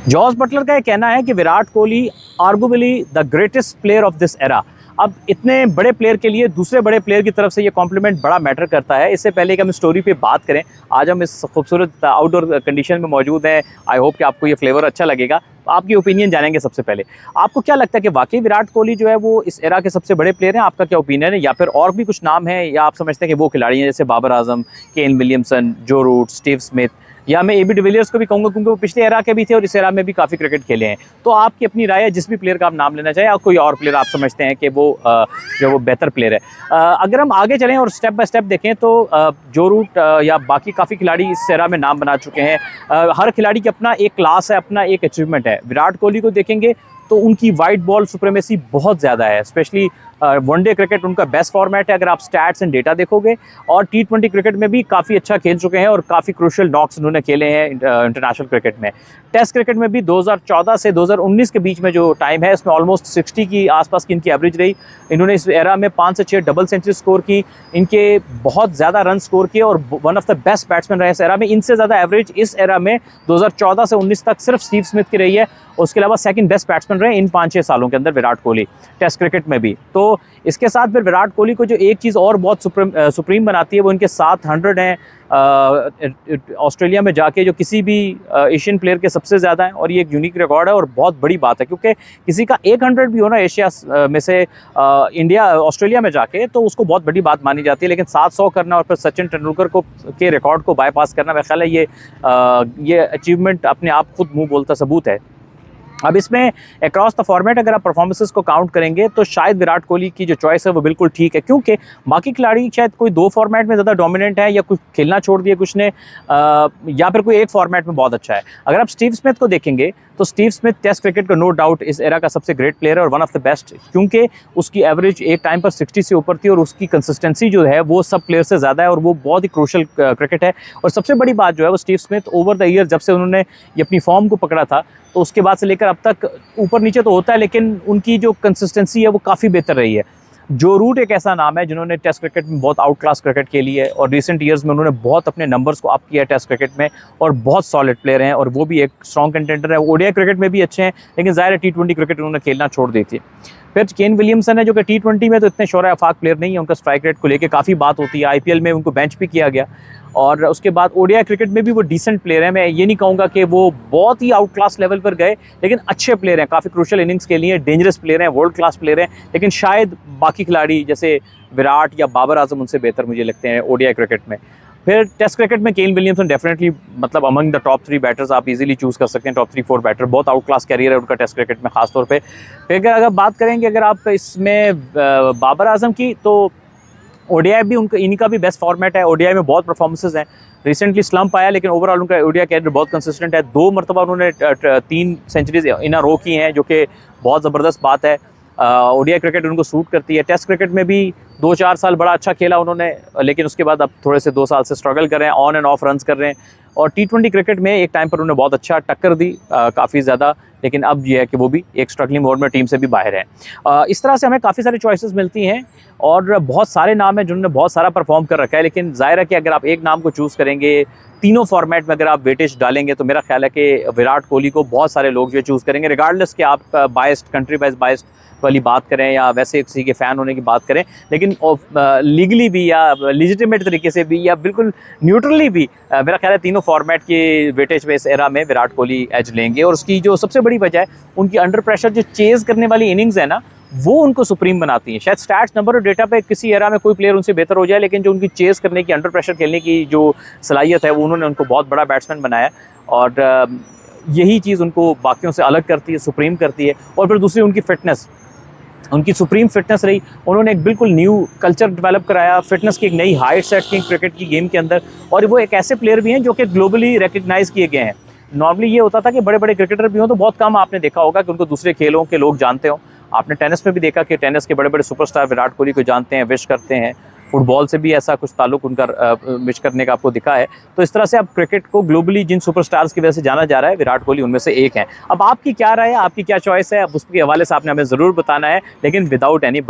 Jos Buttler का ये कहना है कि Virat Kohli arguably the greatest player of this era. अब इतने बड़े प्लेयर के लिए दूसरे बड़े प्लेयर की तरफ से ये कॉम्प्लीमेंट बड़ा मैटर करता है। इससे पहले कि हम स्टोरी पे बात करें, आज हम इस खूबसूरत आउटडोर कंडीशन में मौजूद हैं। आई होप कि आपको ये फ्लेवर अच्छा लगेगा। आपकी ओपिनियन जानेंगे। सबसे पहले आपको क्या लगता है कि वाकई विराट कोहली जो है वो इस एरा के सबसे बड़े प्लेयर हैं? आपका क्या ओपिनियन है, या फिर और भी कुछ नाम है, या आप समझते हैं कि वो खिलाड़ी हैं जैसे बाबर आजम, केन विलियमसन, जो रूट, स्टीव स्मिथ, या मैं एबी डिविलियर्स को भी कहूँगा क्योंकि वो पिछले एरा के भी थे और इस एरा में भी काफ़ी क्रिकेट खेले हैं। तो आपकी अपनी राय है, जिस भी प्लेयर का आप नाम लेना चाहें, या कोई और प्लेयर आप समझते हैं कि वो जो वो बेहतर प्लेयर है। अगर हम आगे चलें और स्टेप बाय स्टेप देखें तो जो रूट या बाकी काफ़ी खिलाड़ी इस एरा में नाम बना चुके हैं। हर खिलाड़ी की अपना एक क्लास है, अपना एक अचीवमेंट है। विराट कोहली को देखेंगे तो उनकी वाइट बॉल सुप्रीमेसी बहुत ज़्यादा है, स्पेशली वनडे क्रिकेट उनका बेस्ट फॉर्मेट है अगर आप स्टैट्स एंड डेटा देखोगे। और टी20 क्रिकेट में भी काफ़ी अच्छा खेल चुके हैं और काफ़ी क्रूशियल नॉक्स उन्होंने खेले हैं इंटरनेशनल क्रिकेट में। टेस्ट क्रिकेट में भी 2014 से 2019 के बीच में जो टाइम है इसमें ऑलमोस्ट 60 की आसपास की इनकी एवरेज रही। इन्होंने इस एरा में 5 से 6 डबल सेंचुरी स्कोर की, इनके बहुत ज़्यादा रन स्कोर किए और one of the best batsman रहे इस एरा में। इनसे ज़्यादा एवरेज इस एरा में 2014 से 19 तक सिर्फ स्टीव स्मिथ की रही है। उसके अलावा सेकंड बेस्ट बैट्समैन रहे इन 5-6 सालों के अंदर विराट कोहली टेस्ट क्रिकेट में भी। तो इसके साथ फिर विराट कोहली को जो एक चीज़ और बहुत सुप्रीम बनाती है वो इनके 700 हैं ऑस्ट्रेलिया में जाके, जो किसी भी एशियन प्लेयर के सबसे ज़्यादा हैं। और ये एक यूनिक रिकॉर्ड है और बहुत बड़ी बात है क्योंकि किसी का 100 भी हो ना एशिया में से इंडिया ऑस्ट्रेलिया में जाके, तो उसको बहुत बड़ी बात मानी जाती है। लेकिन 700 करना और फिर सचिन तेंदुलकर को के रिकॉर्ड को बाईपास करना, मेरा ख्याल है ये अचीवमेंट अपने आप खुद मुँह बोलता सबूत है। अब इसमें अक्रॉस द फॉर्मेट अगर आप परफॉर्मेंसेस को काउंट करेंगे तो शायद विराट कोहली की जो चॉइस है वो बिल्कुल ठीक है, क्योंकि बाकी खिलाड़ी शायद कोई 2 फॉर्मेट में ज़्यादा डोमिनेंट है, या कुछ खेलना छोड़ दिया कुछ ने, या फिर कोई एक फॉर्मेट में बहुत अच्छा है। अगर आप स्टीव स्मिथ को देखेंगे तो स्टीव स्मिथ टेस्ट क्रिकेट का नो डाउट इस एरा का सबसे ग्रेट प्लेयर है और वन ऑफ द बेस्ट, क्योंकि उसकी एवरेज एक टाइम पर 60 से ऊपर थी और उसकी कंसिस्टेंसी जो है वो सब प्लेयर से ज़्यादा है और वो बहुत ही क्रूशियल क्रिकेट है। और सबसे बड़ी बात जो है वो Steve Smith over the year जब से उन्होंने ये अपनी फॉर्म को पकड़ा था, तो उसके बाद से लेकर अब तक ऊपर नीचे तो होता है, लेकिन उनकी जो कंसिस्टेंसी है वो काफ़ी बेहतर रही है। जो रूट एक ऐसा नाम है जिन्होंने टेस्ट क्रिकेट में बहुत आउट क्लास क्रिकेट खेली है और रिसेंट ईयर्स में उन्होंने बहुत अपने नंबर्स को अप किया है टेस्ट क्रिकेट में, और बहुत सॉलिड प्लेयर हैं और वो भी एक स्ट्रॉन्ग कंटेंडर है। ओडीआई क्रिकेट में भी अच्छे हैं, लेकिन ज़ाहिर है टी20 क्रिकेट उन्होंने खेलना छोड़ दी थी। फिर केन विलियमसन है जो कि टी20 में तो इतने शोरा आफाक प्लेयर नहीं है, उनका स्ट्राइक रेट को लेकर काफ़ी बात होती है। आईपीएल में उनको बेंच भी किया गया और उसके बाद ओडीआई क्रिकेट में भी वो डिसेंट प्लेयर हैं। मैं ये नहीं कहूँगा कि वो बहुत ही आउट क्लास लेवल पर गए, लेकिन अच्छे प्लेयर हैं, काफ़ी क्रूशियल इनिंग्स के लिए डेंजरस प्लेयर हैं, वर्ल्ड क्लास प्लेयर हैं। लेकिन शायद बाकी खिलाड़ी जैसे विराट या बाबर आजम उनसे बेहतर मुझे लगते हैं ओडीआई क्रिकेट में। फिर टेस्ट क्रिकेट में केन विलियमसन डेफिनेटली मतलब अमंग द टॉप 3 बैटर्स आप इजीली चूज़ कर सकते हैं, टॉप 3-4 बैटर। बहुत आउट क्लास कैरियर है उनका टेस्ट क्रिकेट में खासतौर पे। फिर अगर बात करेंगे अगर आप इसमें बाबर आजम की, तो ओडीआई भी उनका इनका भी बेस्ट फॉर्मेट है। ओडीआई में बहुत परफॉर्मेंसेज हैं, रिसेंटली स्लम्प आया लेकिन ओवरऑल उनका ओडीआई कैरियर बहुत कंसिस्टेंट है। 2 मरतबा उन्होंने 3 सेंचुरीज इन अ रो की हैं, जो कि बहुत ज़बरदस्त बात है। ओडीआई क्रिकेट उनको सूट करती है। टेस्ट क्रिकेट में भी 2-4 साल बड़ा अच्छा खेला उन्होंने, लेकिन उसके बाद अब थोड़े से 2 साल से स्ट्रगल कर रहे हैं, ऑन एंड ऑफ रन्स कर रहे हैं। और टी20 क्रिकेट में एक टाइम पर उन्होंने बहुत अच्छा टक्कर दी काफ़ी ज़्यादा, लेकिन अब ये है कि वो भी एक स्ट्रगलिंग मोड में टीम से भी बाहर हैं। इस तरह से हमें काफ़ी सारी चॉइसेस मिलती हैं और बहुत सारे नाम हैं जिन्होंने बहुत सारा परफॉर्म कर रखा है। लेकिन जाहिर है कि अगर आप एक नाम को चूज़ करेंगे, तीनों फॉर्मेट में अगर आप वेटेज डालेंगे, तो मेरा ख्याल है कि विराट कोहली को बहुत सारे लोग जो चूज़ करेंगे, रिगार्डलेस कि आप बायस्ड कंट्री बायस्ड वाली बात करें या वैसे किसी के फ़ैन होने की बात करें। लेकिन लीगली भी या लेजिटिमेट तरीके से भी या बिल्कुल न्यूट्रली भी मेरा ख्याल है तीनों फॉर्मेट की वेटेज में इस एरा में विराट कोहली एज लेंगे। और उसकी जो सबसे बड़ी वजह है उनकी अंडर प्रेशर जो चेज़ करने वाली इनिंग्स है ना, वो उनको सुप्रीम बनाती हैं। शायद स्टैट्स, नंबर और डेटा पे किसी एरा में कोई प्लेयर उनसे बेहतर हो जाए, लेकिन जो उनकी चेज़ करने की, अंडर प्रेशर खेलने की जो सलाहियत है, वो उन्होंने उनको बहुत बड़ा बैट्समैन बनाया। और यही चीज़ उनको बाकियों से अलग करती है, सुप्रीम करती है। और फिर दूसरी उनकी फिटनेस, उनकी सुप्रीम फिटनेस रही। उन्होंने एक बिल्कुल न्यू कल्चर डेवलप कराया, फिटनेस की एक नई हाइट सेट की क्रिकेट की गेम के अंदर। और वो एक ऐसे प्लेयर भी हैं जो कि ग्लोबली रिकग्नाइज़ किए गए हैं। नॉर्मली ये होता था कि बड़े बड़े क्रिकेटर भी हों तो बहुत कम आपने देखा होगा कि उनको दूसरे खेलों के लोग जानते हों। आपने टेनिस में भी देखा कि टेनिस के बड़े बड़े सुपरस्टार विराट कोहली को जानते हैं, विश करते हैं। फुटबॉल से भी ऐसा कुछ ताल्लुक उनका विश करने का आपको दिखा है। तो इस तरह से अब क्रिकेट को ग्लोबली जिन सुपरस्टार्स की वजह से जाना जा रहा है, विराट कोहली उनमें से एक हैं। अब आपकी क्या राय है, आपकी क्या चॉइस है, अब उसके हवाले से आपने हमें ज़रूर बताना है, लेकिन विदाउट एनी